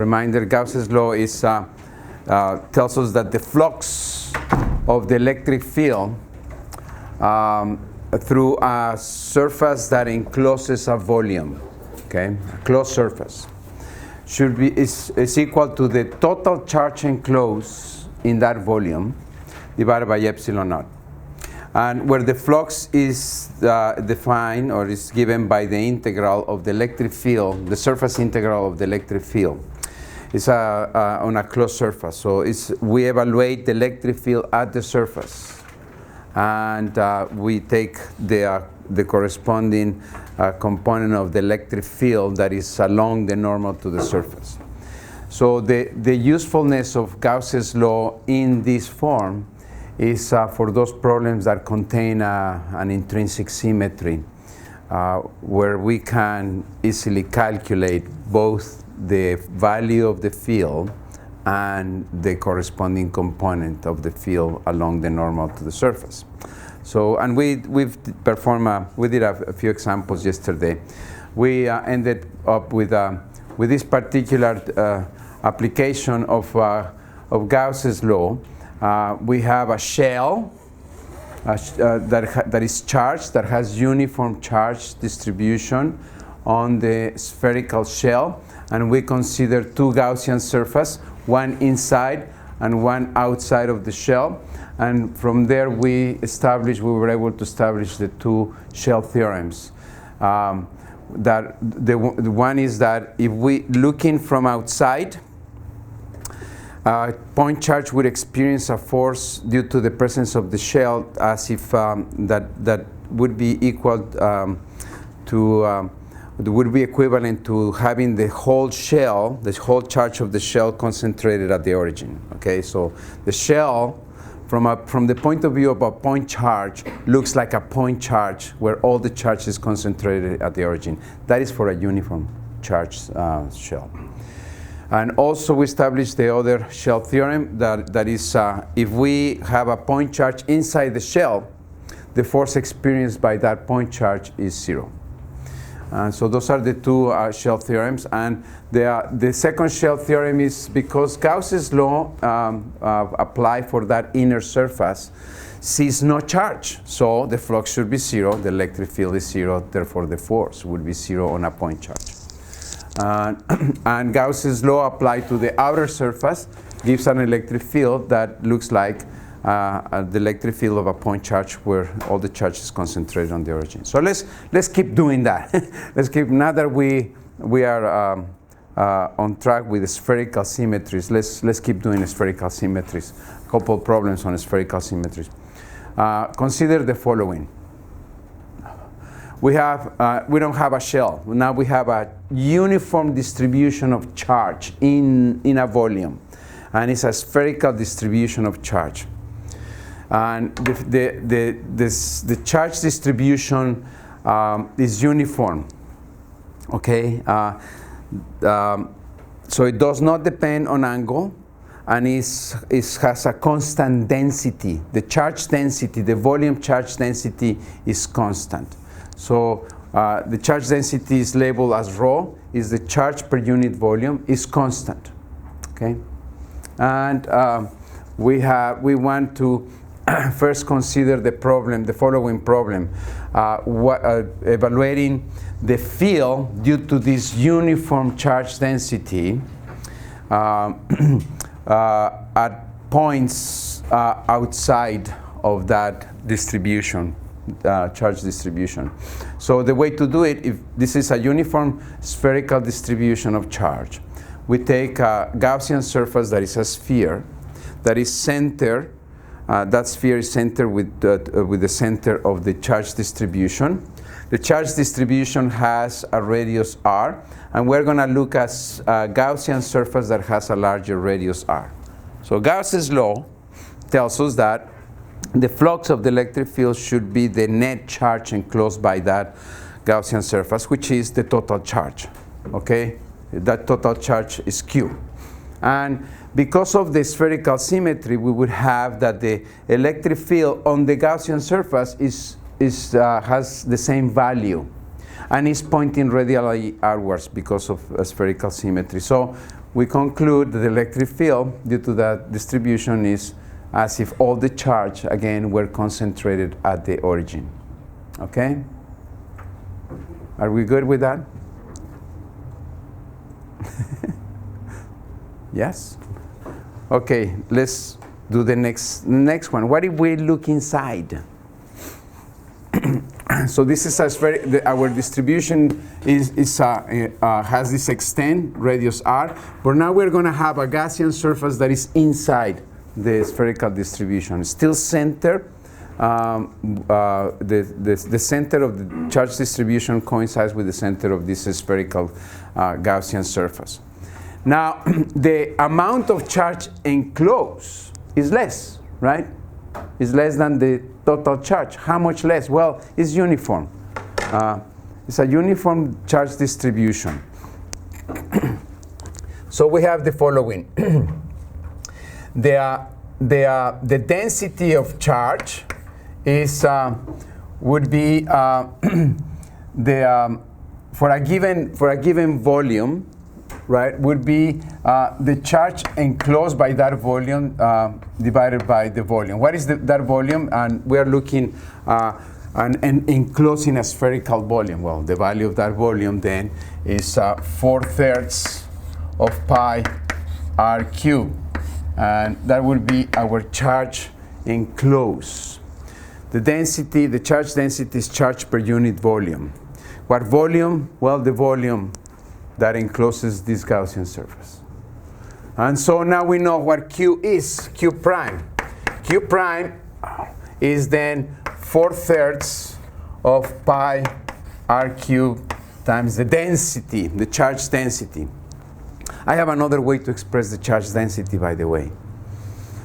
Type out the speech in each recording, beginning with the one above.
Reminder, Gauss's law is tells us that the flux of the electric field through a surface that encloses a volume, okay, a closed surface, is equal to the total charge enclosed in that volume divided by epsilon naught. And where the flux is defined or is given by the integral of the electric field, the surface integral of the electric field. It's on a closed surface. So we evaluate the electric field at the surface. And we take the corresponding component of the electric field that is along the normal to the surface. So the usefulness of Gauss's law in this form is for those problems that contain an intrinsic symmetry, where we can easily calculate both the value of the field and the corresponding component of the field along the normal to the surface. So, and we did a few examples yesterday. We ended up with this particular application of Gauss's law. We have a shell that is charged, that has uniform charge distribution on the spherical shell, and we consider two Gaussian surfaces, one inside and one outside of the shell, and from there we were able to establish the two shell theorems. That the one is that if we looking from outside, point charge would experience a force due to the presence of the shell, as if that would be equal would be equivalent to having the whole shell, the whole charge of the shell concentrated at the origin. Okay, so the shell, from the point of view of a point charge, looks like a point charge where all the charge is concentrated at the origin. That is for a uniform charge shell. And also we established the other shell theorem that is if we have a point charge inside the shell, the force experienced by that point charge is zero. So those are the two shell theorems. And the second shell theorem is because Gauss's law apply for that inner surface sees no charge. So the flux should be zero, the electric field is zero, therefore the force would be zero on a point charge. And Gauss's law applied to the outer surface gives an electric field that looks like the electric field of a point charge where all the charge is concentrated on the origin. So let's keep doing that. Now that we are on track with the spherical symmetries, let's keep doing spherical symmetries. A couple of problems on spherical symmetries. Consider the following. We don't have a shell. Now we have a uniform distribution of charge in a volume, and it's a spherical distribution of charge. And the charge distribution is uniform. Okay, so it does not depend on angle, and it has a constant density. The charge density, the volume charge density, is constant. So the charge density is labeled as rho, is the charge per unit volume, is constant. Okay, and we want to first consider the following problem, evaluating the field due to this uniform charge density at points outside of that distribution. Charge distribution. So the way to do it, if this is a uniform spherical distribution of charge, we take a Gaussian surface that is a sphere that is centered. That sphere is centered with the center of the charge distribution. The charge distribution has a radius r, and we're going to look at a Gaussian surface that has a larger radius r. So Gauss's law tells us that the flux of the electric field should be the net charge enclosed by that Gaussian surface, which is the total charge. Okay, that total charge is Q. And because of the spherical symmetry, we would have that the electric field on the Gaussian surface has the same value, and is pointing radially outwards because of spherical symmetry. So we conclude that the electric field due to that distribution is as if all the charge, again, were concentrated at the origin. Okay? Are we good with that? Yes? Okay, let's do the next one. What if we look inside? So this is our distribution has this extent, radius r, but now we're going to have a Gaussian surface that is inside the spherical distribution. Still center, the center of the charge distribution coincides with the center of this spherical Gaussian surface. Now, the amount of charge enclosed is less, right? Is less than the total charge. How much less? Well, it's uniform. It's a uniform charge distribution. So we have the following. The density of charge is would be for a given volume, right? Would be the charge enclosed by that volume divided by the volume. What is that volume? And we are looking and enclosing a spherical volume. Well, the value of that volume then is 4/3 of pi r cubed. And that will be our charge enclosed. The density, the charge density is charge per unit volume. What volume? Well, the volume that encloses this Gaussian surface. And so now we know what Q is, Q prime. Q prime is then 4/3 of pi r cubed times the density, the charge density. I have another way to express the charge density, by the way.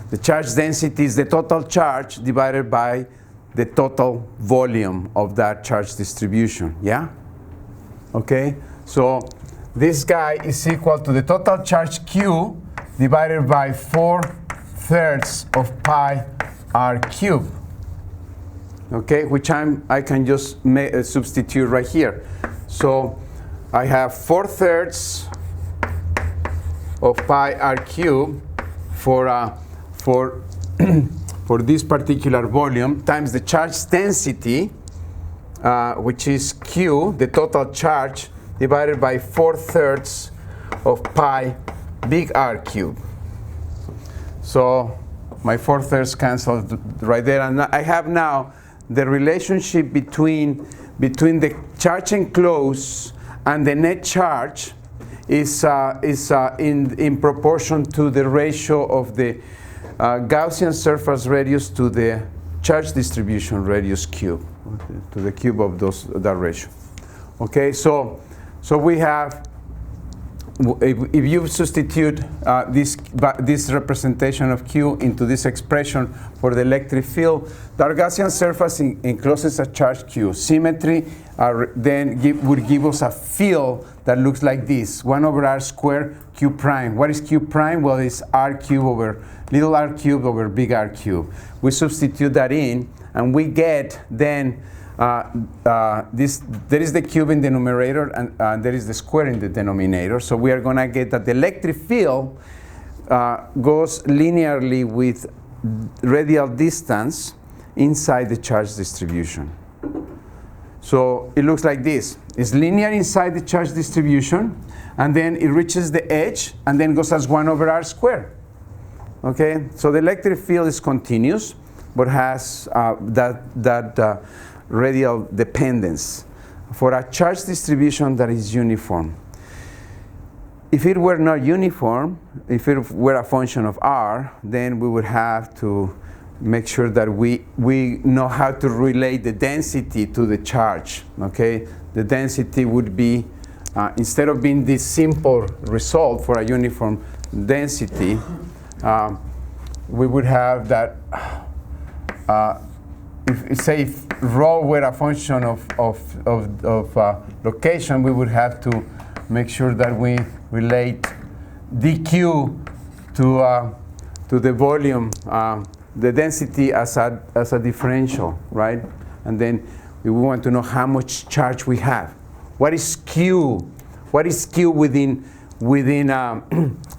The charge density is the total charge divided by the total volume of that charge distribution, yeah? Okay, so this guy is equal to the total charge Q divided by 4/3 of pi r cubed. Okay, which I can just substitute right here. So I have 4/3 of pi r cubed for this particular volume times the charge density, which is Q, the total charge, divided by 4/3 of pi big R cubed. So my 4/3 cancels right there, and I have now the relationship between the charge enclosed and the net charge is in proportion to the ratio of the Gaussian surface radius to the charge distribution radius cube, to the cube of that ratio. Okay, so we have, if you substitute this representation of Q into this expression for the electric field, the Gaussian surface encloses a charge Q. Symmetry then would give us a field that looks like this, 1/r squared Q prime. What is Q prime? Well, it's R cubed over little r cubed over big R cubed. We substitute that in, and we get then there is the cube in the numerator, and there is the square in the denominator. So we are going to get that the electric field goes linearly with radial distance inside the charge distribution. So it looks like this. It's linear inside the charge distribution, and then it reaches the edge, and then goes as 1/r squared. Okay, so the electric field is continuous, but has that radial dependence for a charge distribution that is uniform. If it were not uniform, if it were a function of r, then we would have to make sure that we know how to relate the density to the charge. Okay, the density would be instead of being this simple result for a uniform density, we would have that. If rho were a function of location, we would have to make sure that we relate dq to the volume, the density as a differential, right? And then we want to know how much charge we have. What is q? What is q within within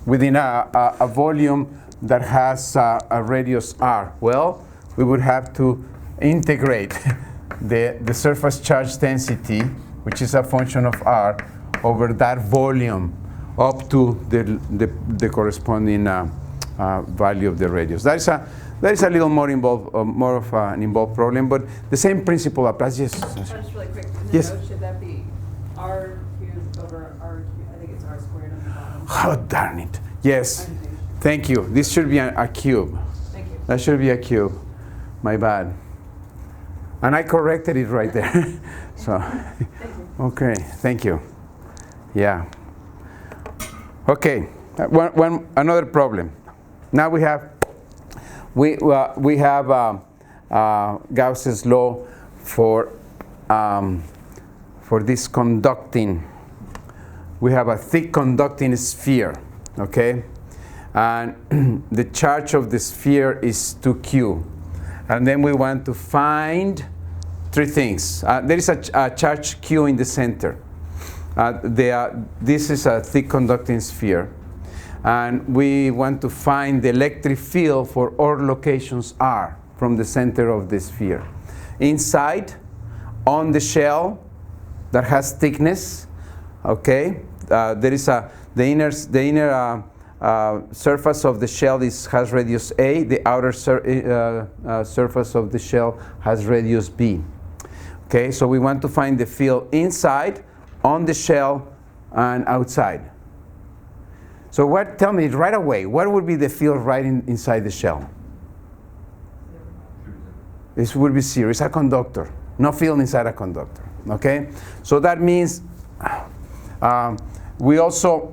within a volume that has a radius r? Well, we would have to integrate the surface charge density, which is a function of r, over that volume up to the corresponding value of the radius. That is a little more involved, more of an involved problem, but the same principle applies. Yes. Just really quick. Yes. Should that be r cubed over r cubed? I think it's r squared on the bottom. Oh, darn it. Yes. Thank you. This should be a cube. Thank you. That should be a cube. My bad. And I corrected it right there. So, okay. Thank you. Yeah. Okay. Another problem. Now we have Gauss's law for this conducting. We have a thick conducting sphere, okay, and the charge of the sphere is 2q, and then we want to find three things. There is a charge q in the center. This is a thick conducting sphere. And we want to find the electric field for all locations R from the center of the sphere. Inside, on the shell that has thickness, okay, there is the inner surface of the shell has radius A. The outer surface of the shell has radius B. Okay, so we want to find the field inside, on the shell, and outside. So tell me right away, what would be the field right inside the shell? This would be zero. It's a conductor. No field inside a conductor. Okay? So that means we also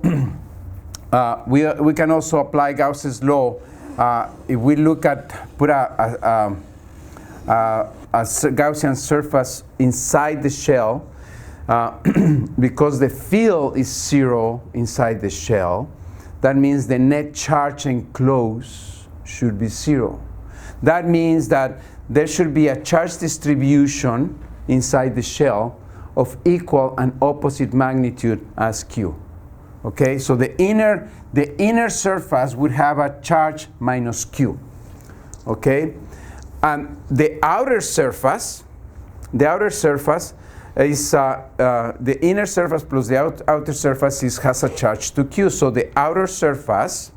we can also apply Gauss's law if we put a Gaussian surface inside the shell because the field is zero inside the shell. That means the net charge enclosed should be zero. That means that there should be a charge distribution inside the shell of equal and opposite magnitude as Q. Okay, so the inner surface would have a charge minus Q. Okay, and the outer surface is the inner surface plus the outer surface has a charge 2q. So the outer surface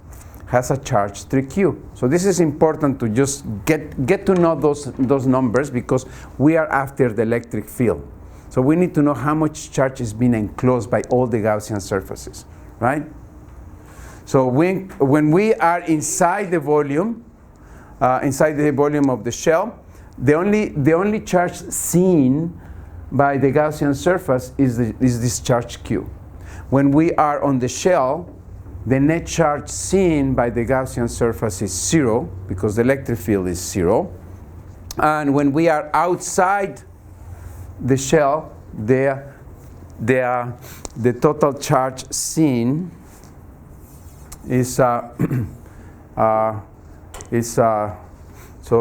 has a charge 3q. So this is important to just get to know those numbers because we are after the electric field. So we need to know how much charge is being enclosed by all the Gaussian surfaces, right? So when we are inside the volume of the shell, the only charge seen by the Gaussian surface is this charge q. When we are on the shell, the net charge seen by the Gaussian surface is zero because the electric field is zero. And when we are outside the shell, the total charge seen is so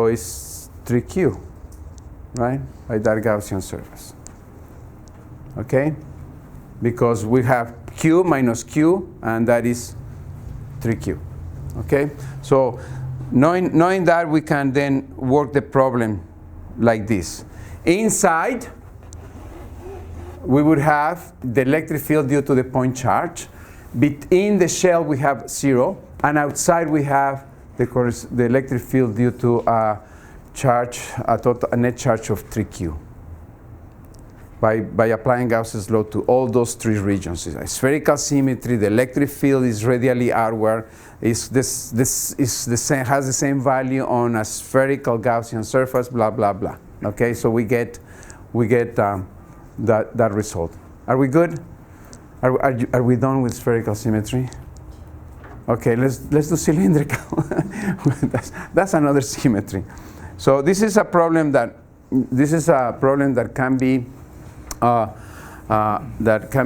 it's 3q, right, by that Gaussian surface. Okay, because we have q minus q, and that is 3q. Okay, so knowing that, we can then work the problem like this. Inside, we would have the electric field due to the point charge. Within the shell, we have zero, and outside we have the electric field due to a net charge of 3q. By applying Gauss's law to all those three regions. It's spherical symmetry, the electric field is radially outward, has the same value on a spherical Gaussian surface, blah, blah, blah. Okay, so we get that result. Are we good? Are we done with spherical symmetry? Okay, let's do cylindrical. that's another symmetry. So this is a problem that can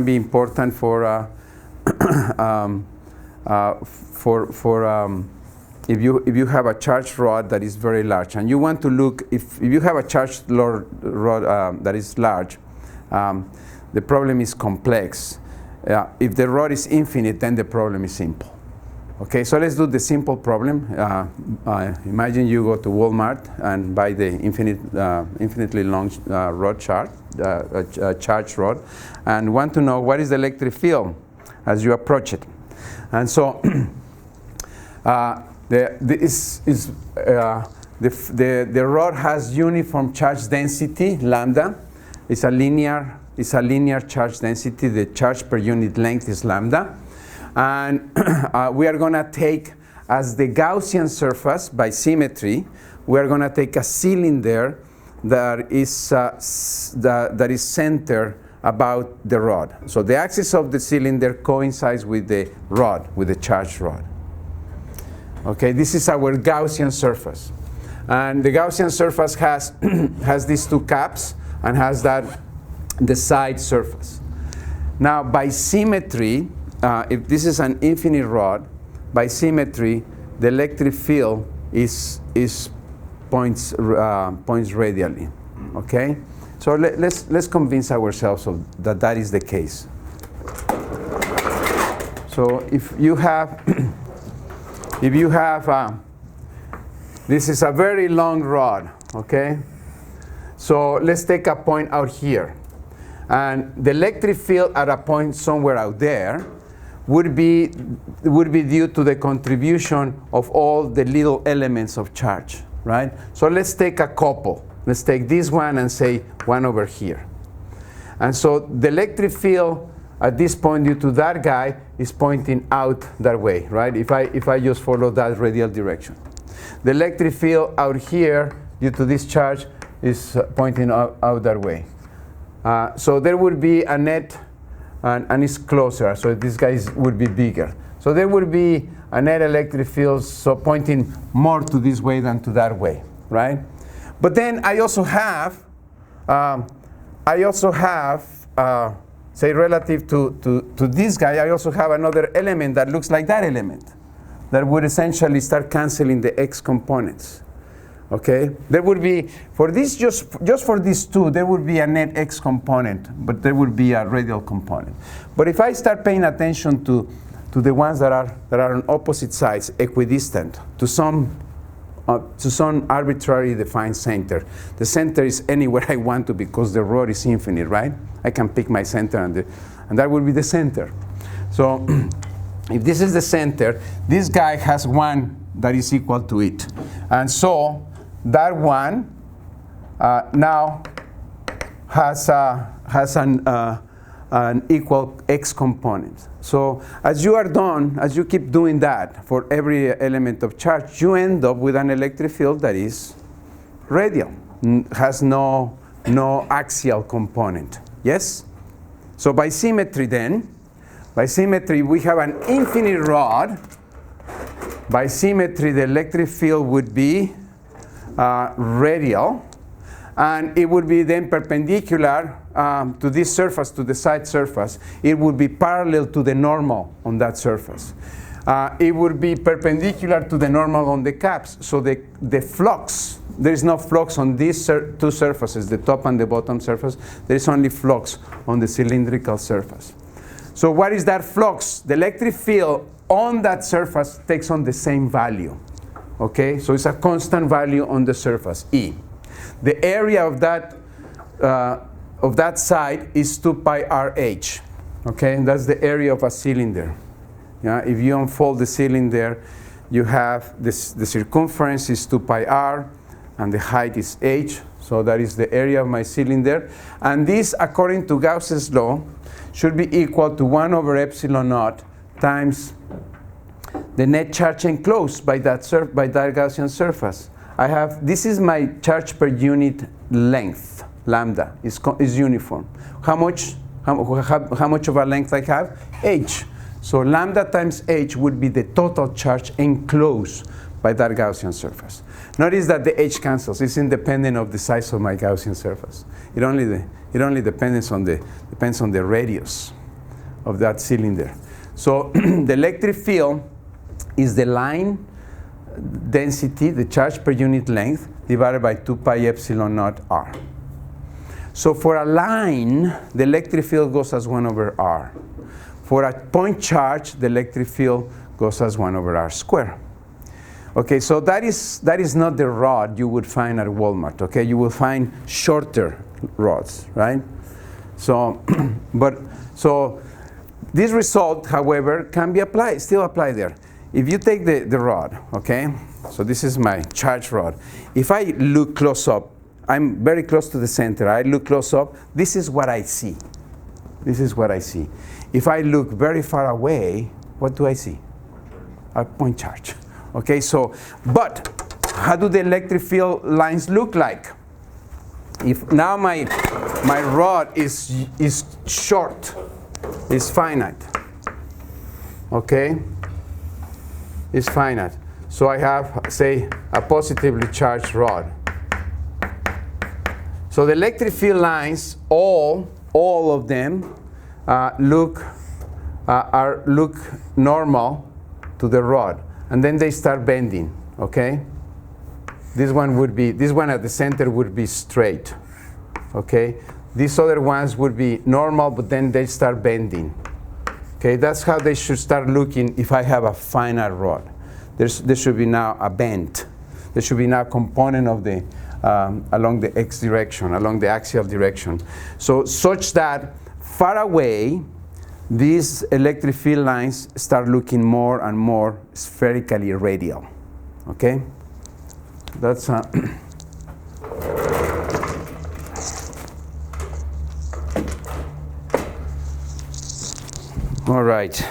be important for if you have a charged rod that is very large, and you want to look if you have a charged rod that is large, the problem is complex. If the rod is infinite, then the problem is simple. Okay, so let's do the simple problem. Imagine you go to Walmart and buy the infinitely long rod charge rod, and want to know what is the electric field as you approach it. And so the rod has uniform charge density, lambda. It's a linear charge density. The charge per unit length is lambda. And we are going to take as the Gaussian surface by symmetry, we are going to take a cylinder that is centered about the rod. So the axis of the cylinder coincides with the rod, with the charged rod. Okay, this is our Gaussian surface. And the Gaussian surface has, has these two caps and has the side surface. Now by symmetry, if this is an infinite rod, by symmetry, the electric field points radially. Okay, so let's convince ourselves that is the case. So if you have this is a very long rod. Okay, so let's take a point out here, and the electric field at a point somewhere out there would be due to the contribution of all the little elements of charge, right? So let's take a couple. Let's take this one and say one over here. And so the electric field at this point due to that guy is pointing out that way, right? If I just follow that radial direction. The electric field out here due to this charge is pointing out that way. So there would be a net, and it's closer, so this guy would be bigger. So there would be a net electric field so pointing more to this way than to that way, right? But then I also have say relative to this guy, I also have another element that looks like that element that would essentially start canceling the x components. Okay, there would be, for this, just for these two, there would be a net x component, but there would be a radial component. But if I start paying attention to the ones that are on opposite sides, equidistant, to some arbitrarily defined center. The center is anywhere I want to because the rod is infinite, right? I can pick my center, and that would be the center. So if this is the center, this guy has one that is equal to it. And so that one now has an equal x component. So as you are done, as you keep doing that for every element of charge, you end up with an electric field that is radial, has no axial component. Yes? So by symmetry then, we have an infinite rod. By symmetry, the electric field would be radial, and it would be then perpendicular to this surface, to the side surface. It would be parallel to the normal on that surface. It would be perpendicular to the normal on the caps. So the flux, there is no flux on these two surfaces, the top and the bottom surface. There is only flux on the cylindrical surface. So what is that flux? The electric field on that surface takes on the same value. Okay, so it's a constant value on the surface, E. The area of that side is 2 pi RH. Okay, and that's the area of a cylinder. Yeah, if you unfold the cylinder, you have this, the circumference is 2 pi r, and the height is h. So that is the area of my cylinder. And this, according to Gauss's law, should be equal to 1 over epsilon naught times the net charge enclosed by that Gaussian surface. This is my charge per unit length, lambda, is uniform. How much of a length I have? H. So lambda times h would be the total charge enclosed by that Gaussian surface. Notice that the h cancels. It's independent of the size of my Gaussian surface. It only depends on the radius of that cylinder. So the electric field is the line density, the charge per unit length, divided by 2 pi epsilon naught r. So for a line, the electric field goes as 1 over r. For a point charge, the electric field goes as 1 over r squared. Okay, so that is not the rod you would find at Walmart. Okay, you will find shorter rods, right? So, so this result, however, can be applied, still applied there. If you take the rod, okay, so this is my charge rod. If I look close up, I'm very close to the center. I look close up, this is what I see. This is what I see. If I look very far away, what do I see? A point charge. Okay, so, but how do the electric field lines look like? If now my rod is short, is finite. Okay, is finite. So I have, say, a positively charged rod. So the electric field lines, all of them, look normal to the rod, and then they start bending. Okay. This one at the center would be straight. Okay. These other ones would be normal, but then they start bending. Okay. That's how they should start looking if I have a finite rod. There should be now a bend. There should be now a component of the along the x direction, along the axial direction. So such that far away, these electric field lines start looking more and more spherically radial. Okay? That's all right.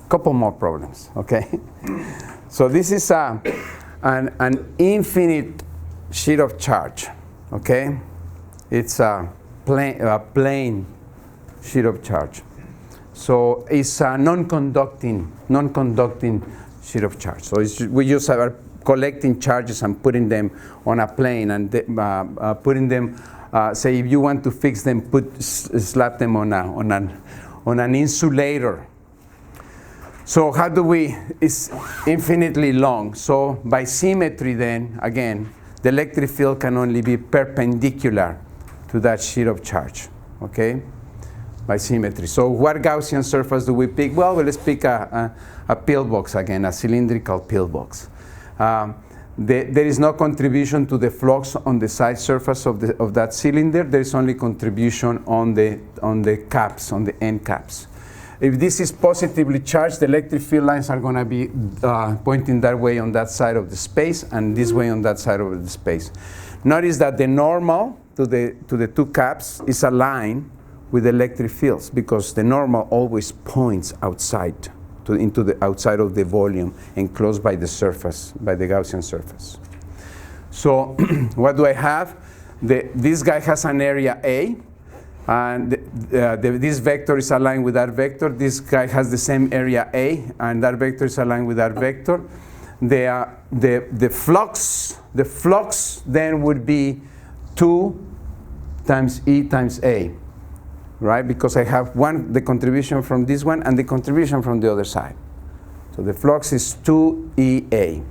Couple more problems, okay? So this is an infinite sheet of charge, okay? It's a plane sheet of charge. So it's a non-conducting sheet of charge. So we just are collecting charges and putting them on a plane and putting them. Say if you want to fix them, slap them on an insulator. So how do we? It's infinitely long. So by symmetry, then again, the electric field can only be perpendicular to that sheet of charge. Okay. By symmetry. So what Gaussian surface do we pick? Well, let's pick a pillbox again, a cylindrical pillbox. There is no contribution to the flux on the side surface of that cylinder. There is only contribution on the caps, on the end caps. If this is positively charged, the electric field lines are going to be pointing that way on that side of the space and this way on that side of the space. Notice that the normal to the two caps is aligned with electric fields because the normal always points outside into the outside of the volume enclosed by the surface, by the Gaussian surface. So what do I have? This guy has an area A, and this vector is aligned with that vector. This guy has the same area A, and that vector is aligned with that vector. The flux then would be 2 times E times A. Right, because I have the contribution from this one and the contribution from the other side. So the flux is 2EA.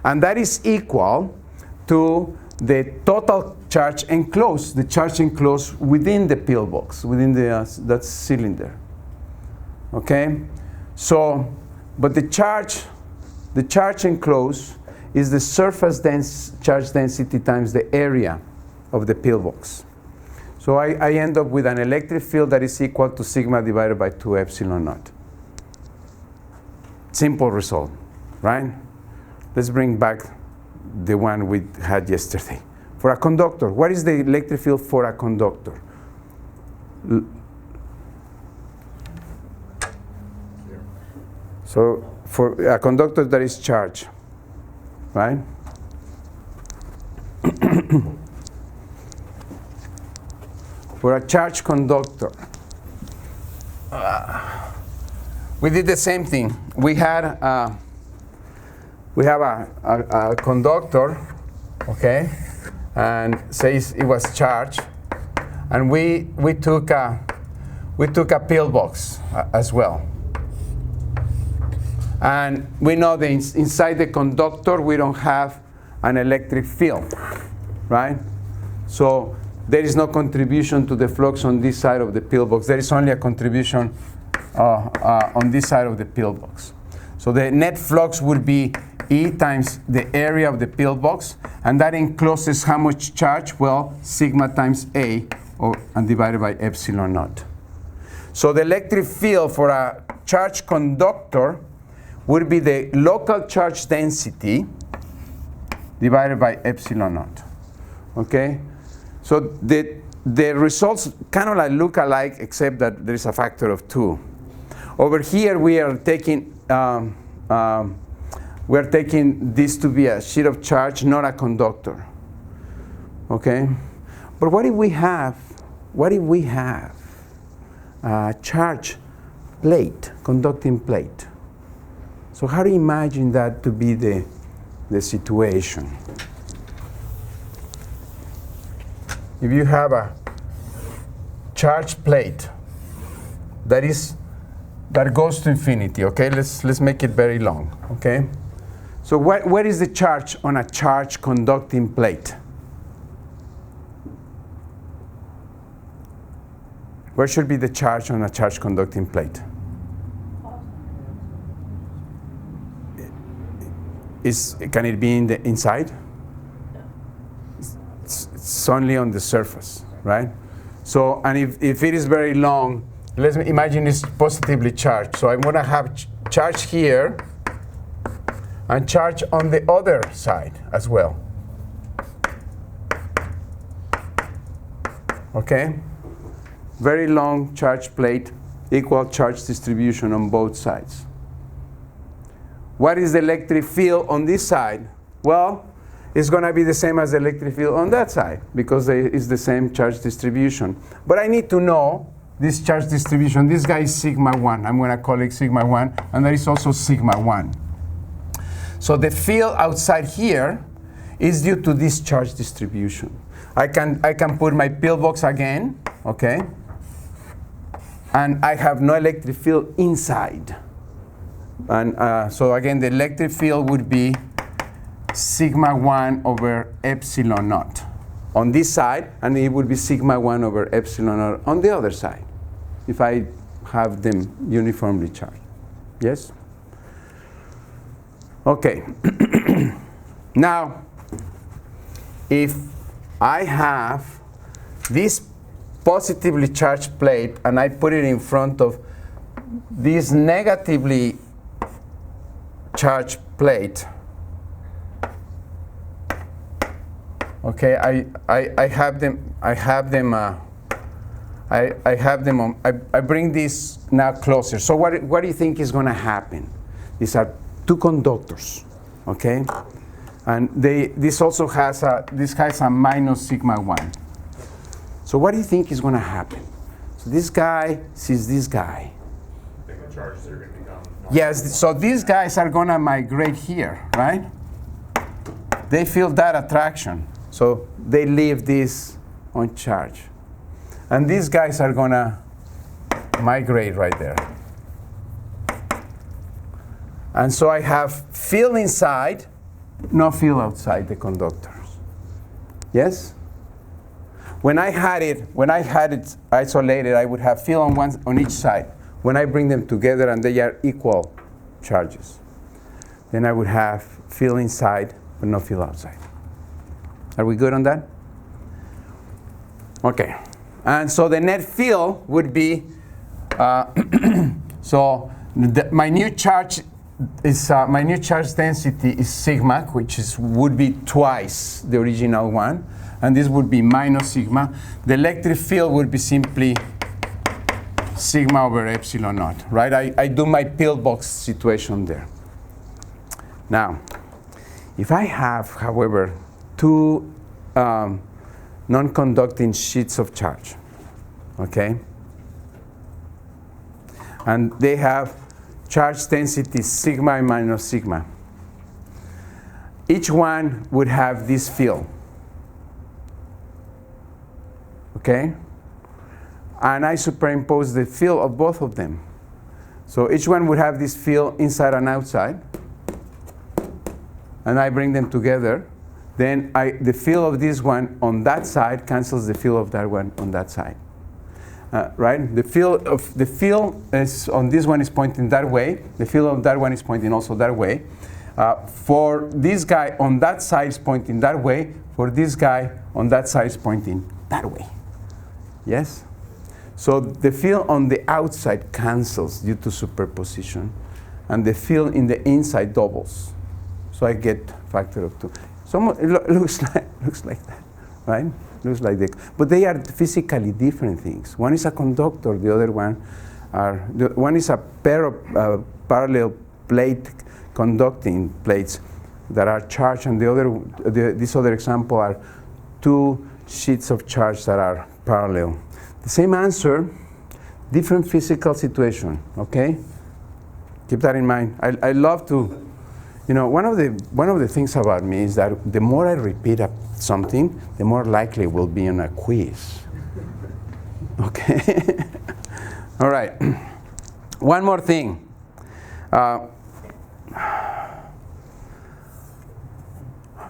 And that is equal to the total charge enclosed, the charge enclosed within the pillbox, within that cylinder. Okay? So, but the charge enclosed is the surface charge density times the area of the pillbox. So I end up with an electric field that is equal to sigma divided by 2 epsilon naught. Simple result, right? Let's bring back the one we had yesterday. For a conductor, what is the electric field for a conductor? So for a conductor that is charged, right? For a charged conductor, we did the same thing. We have a conductor, okay, and says it was charged, and we took a pillbox as well, and we know that inside the conductor we don't have an electric field, right? So there is no contribution to the flux on this side of the pillbox. There is only a contribution on this side of the pillbox. So the net flux would be E times the area of the pillbox, and that encloses how much charge? Well, sigma times A, and divided by epsilon naught. So the electric field for a charged conductor would be the local charge density divided by epsilon naught. Okay? So the results kind of like look alike, except that there is a factor of 2. Over here we are taking this to be a sheet of charge, not a conductor. Okay? But what if we have a charge plate, conducting plate? So how do you imagine that to be the situation? If you have a charge plate that goes to infinity, okay? Let's make it very long, okay? So what is the charge on a charge conducting plate? Where should be the charge on a charge conducting plate? Can it be in the inside? It's only on the surface, right? So, and if it is very long, let's imagine it's positively charged. So I'm going to have charge here and charge on the other side as well. Okay? Very long charge plate, equal charge distribution on both sides. What is the electric field on this side? Well, it's going to be the same as the electric field on that side because it's the same charge distribution. But I need to know this charge distribution. This guy is sigma 1. I'm going to call it sigma 1. And there is also sigma 1. So the field outside here is due to this charge distribution. I can put my pillbox again, okay? And I have no electric field inside. And so again, the electric field would be sigma 1 over epsilon naught on this side, and it would be sigma 1 over epsilon naught on the other side, if I have them uniformly charged. Yes? Okay. Now, if I have this positively charged plate and I put it in front of this negatively charged plate, okay, I bring this now closer. So what do you think is going to happen? These are two conductors, okay, and this also has a minus sigma 1. So what do you think is going to happen? So this guy sees this guy. I think the charges are going to become. Yes, so these guys are going to migrate here, right? They feel that attraction, so they leave this on charge. And these guys are going to migrate right there. And so I have field inside, no field outside the conductors. Yes? When I had it isolated, I would have field on each side. When I bring them together and they are equal charges, then I would have field inside but no field outside. Are we good on that? Okay. And so the net field would be, so my new charge density is sigma, which would be twice the original one, and this would be minus sigma. The electric field would be simply sigma over epsilon naught, right? I do my pillbox situation there. Now, if I have, however, two non-conducting sheets of charge, okay, and they have charge density sigma and minus sigma, each one would have this field, okay? And I superimpose the field of both of them. So each one would have this field inside and outside, and I bring them together, then the field of this one on that side cancels the field of that one on that side. Right? The field is on this one is pointing that way. The field of that one is pointing also that way. For this guy on that side is pointing that way. For this guy on that side is pointing that way. Yes? So the field on the outside cancels due to superposition, and the field in the inside doubles. So I get factor of 2. So it looks like that, right? Looks like that. But they are physically different things. One is a conductor, the other one one is a pair of parallel plate conducting plates that are charged, and this other example are 2 sheets of charge that are parallel. The same answer, different physical situation, okay? Keep that in mind. I love to, one of the things about me is that the more I repeat something, the more likely it will be on a quiz. Okay? All right. One more thing.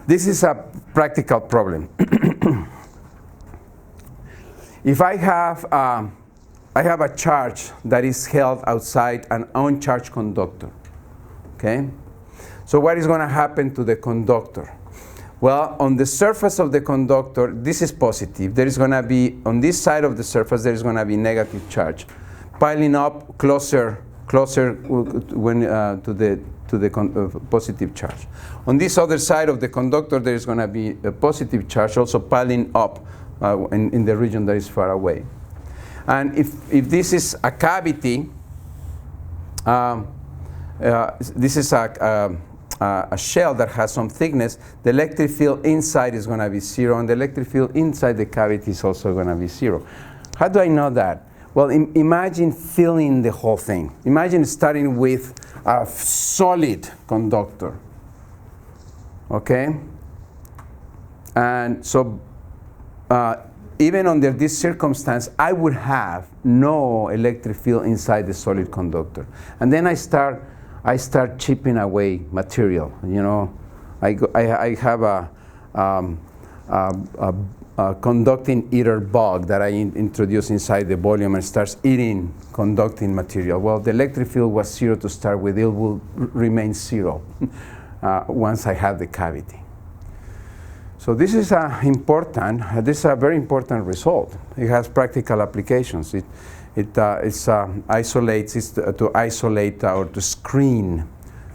This is a practical problem. If I have a charge that is held outside an uncharged conductor, okay? So what is going to happen to the conductor? Well, on the surface of the conductor, this is positive. There is going to be, on this side of the surface, there is going to be negative charge, piling up closer when, to the positive charge. On this other side of the conductor, there is going to be a positive charge also piling up in the region that is far away. And if this is a cavity, this is a shell that has some thickness, the electric field inside is going to be 0, and the electric field inside the cavity is also going to be 0. How do I know that? Well, imagine filling the whole thing. Imagine starting with a solid conductor, okay? And so even under this circumstance, I would have no electric field inside the solid conductor. And then I start chipping away material. I have a conducting eater bug that I introduce inside the volume and starts eating conducting material. Well, the electric field was 0 to start with. It will remain 0 once I have the cavity. So this is this is a very important result. It has practical applications. It isolates to isolate or to screen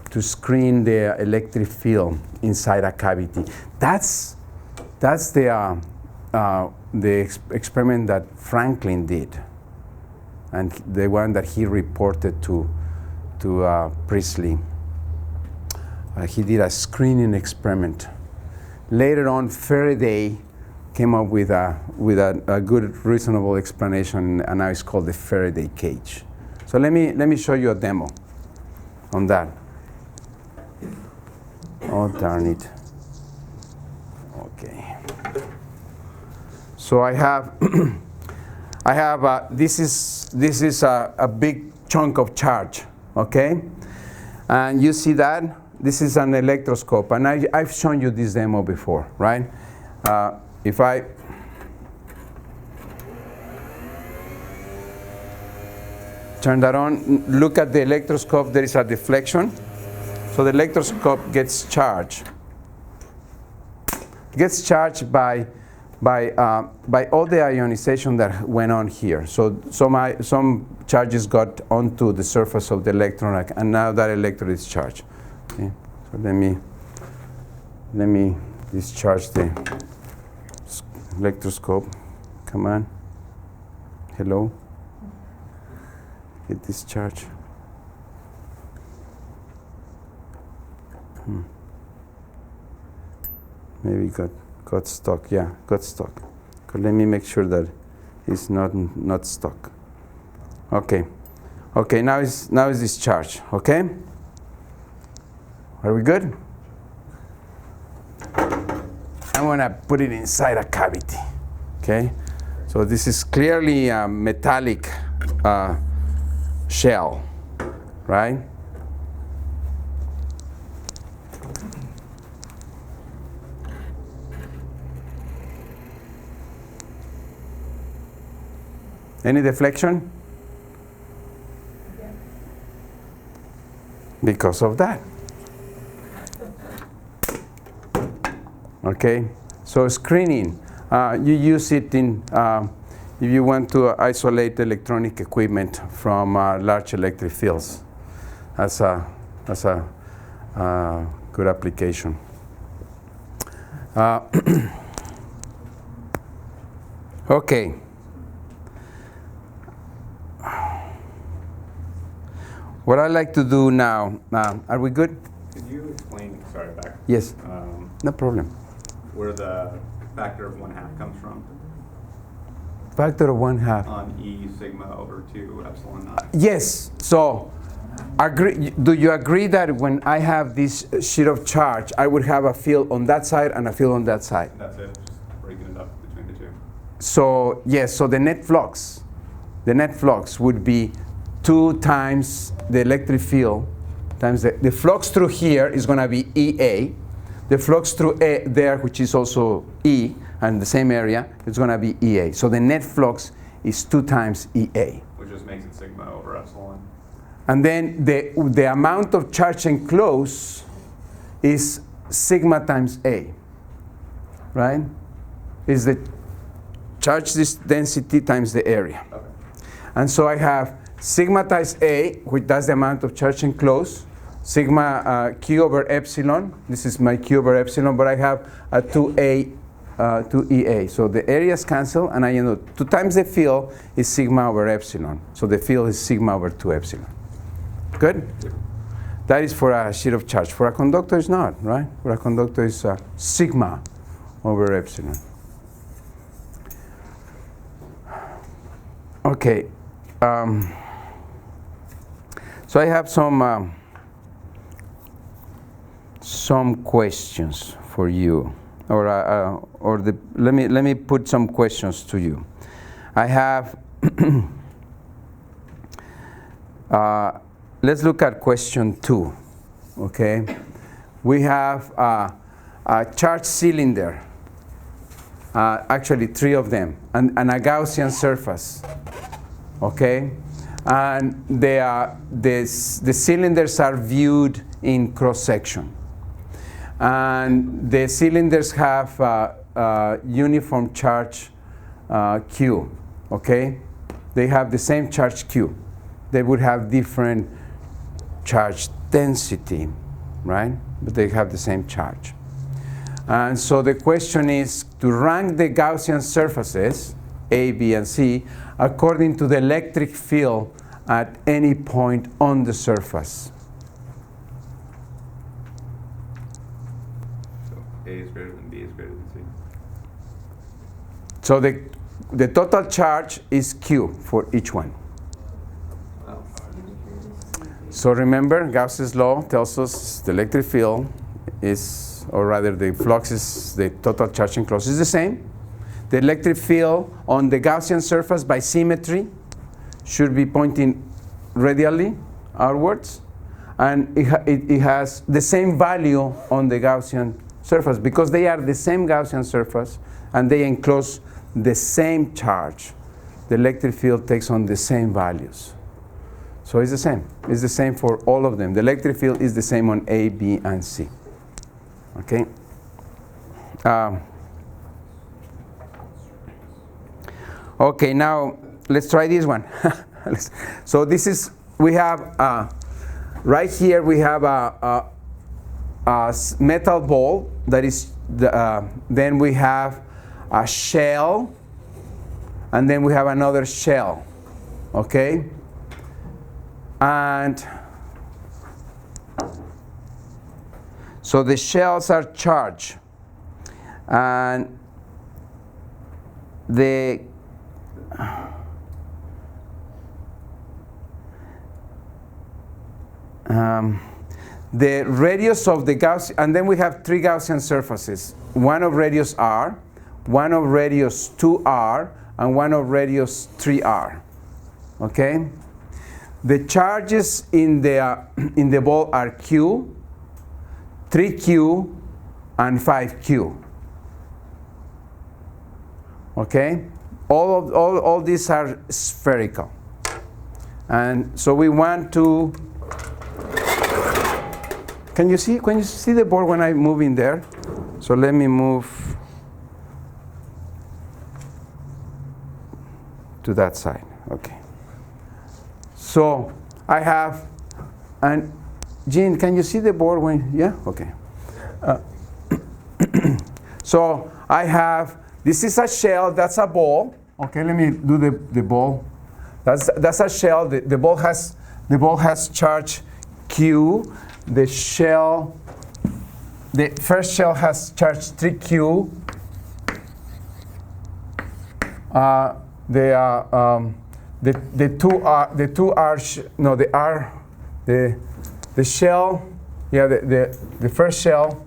the electric field inside a cavity. That's the experiment that Franklin did, and the one that he reported to Priestley. He did a screening experiment. Later on, Faraday came up with a good, reasonable explanation, and now it's called the Faraday cage. So let me show you a demo on that. Oh, darn it. Okay. So I have this is a big chunk of charge, okay? And you see that? This is an electroscope, and I've shown you this demo before, right? If I turn that on, look at the electroscope, there is a deflection. So the electroscope gets charged. It gets charged by all the ionization that went on here. So some charges got onto the surface of the electron, and now that electrode is charged. Okay. So let me discharge the electroscope. Come on. Hello. Get discharged. Maybe got stuck. Yeah, got stuck. Let me make sure that it's not stuck. Okay. Okay. Now it's discharged. Okay. Are we good? I'm going to put it inside a cavity, okay? So this is clearly a metallic shell, right? Any deflection? Yeah. Because of that. Okay, so screening, you use it in, if you want to isolate electronic equipment from large electric fields. That's a good application. Okay. What I like to do now, are we good? Could you explain, sorry, back, Yes, no problem. where the factor of 1/2 comes from Factor of 1/2. on E sigma over 2 epsilon naught? Yes, so do you agree that when I have this sheet of charge, I would have a field on that side and a field on that side? That's it, just breaking it up between the two. So yes, so the net flux would be 2 times the electric field times the flux through here is going to be EA. The flux through there, which is also E, and the same area, is going to be EA. So the net flux is 2 times EA. Which just makes it sigma over epsilon. And then the amount of charge enclosed is sigma times A, right? Is the charge density times the area. Okay. And so I have sigma times A, which that's the amount of charge enclosed, sigma Q over epsilon. This is my Q over epsilon, but I have a 2A, 2EA. So the areas cancel, and I end up 2 times the field is sigma over epsilon. So the field is sigma over 2 epsilon. Good? That is for a sheet of charge. For a conductor, it's not, right? For a conductor, it's sigma over epsilon. Okay. So I have some questions for you, let me put some questions to you. I have. Let's look at question 2. Okay, we have a charged cylinder. Actually, 3 of them, and a Gaussian surface. Okay, and the cylinders are viewed in cross section, and the cylinders have uniform charge Q. Okay, they have the same charge Q. They would have different charge density, right? But they have the same charge. And so the question is to rank the Gaussian surfaces, A, B, and C, according to the electric field at any point on the surface. So A is greater than B is greater than C. So the total charge is Q for each one. Oh. So remember, Gauss's law tells us the electric field is, or rather the flux is, the total charge enclosed is the same. The electric field on the Gaussian surface by symmetry should be pointing radially outwards, and it has the same value on the Gaussian surface because they are the same Gaussian surface and they enclose the same charge. The electric field takes on the same values. So it's the same. It's the same for all of them. The electric field is the same on A, B, and C. Okay. Okay, now let's try this one. So this is, we have, right here we have a metal ball that is, then we have a shell, and then we have another shell, okay? And so the shells are charged, and the radius of the Gaussian, and then we have 3 Gaussian surfaces, one of radius r, one of radius 2r, and one of radius 3r. Okay? The charges in the ball are Q, 3Q, and 5Q. Okay? all these are spherical. And so we want to, can you see the board when I move in there? So let me move to that side, okay. So I have, and Jean, can you see the board when, yeah, okay. So I have, this is a shell, that's a ball. Okay, let me do the ball. That's a shell. The ball has charge Q. The first shell has charge 3Q. The shell, yeah, the first shell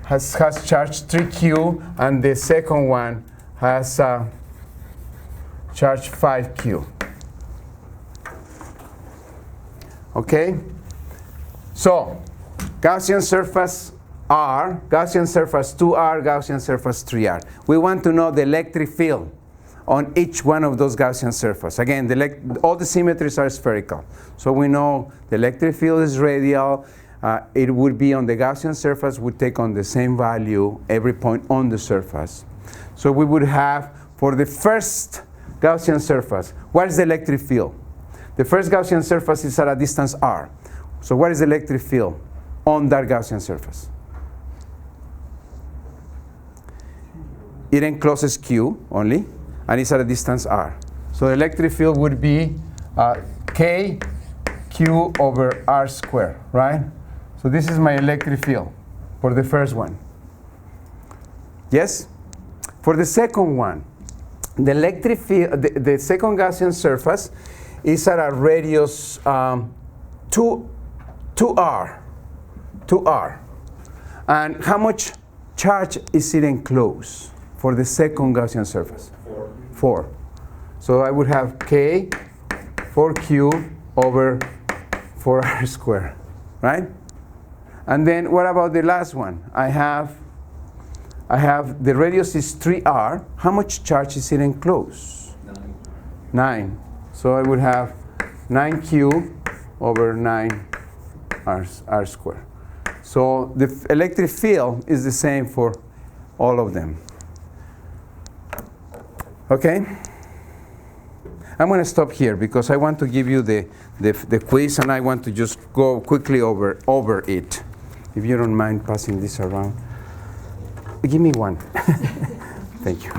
has charge 3Q, and the second one has charge 5Q. Okay? So, Gaussian surface R, Gaussian surface 2R, Gaussian surface 3R. We want to know the electric field on each one of those Gaussian surfaces. Again, all the symmetries are spherical. So we know the electric field is radial. It would be on the Gaussian surface, would take on the same value every point on the surface. So we would have, for the first Gaussian surface, what is the electric field? The first Gaussian surface is at a distance r. So what is the electric field on that Gaussian surface? It encloses Q only, and it's at a distance r. So the electric field would be K Q over r squared, right? So this is my electric field for the first one. Yes? For the second one, the electric field, the second Gaussian surface is at a radius 2r. And how much charge is it enclosed for the second Gaussian surface? 4. So I would have K 4Q over 4r squared, right? And then what about the last one? I have the radius is 3r. How much charge is it enclosed? 9. So I would have 9Q over 9r squared. So the electric field is the same for all of them. Okay? I'm going to stop here because I want to give you the quiz, and I want to just go quickly over it. If you don't mind passing this around. Give me one. Thank you.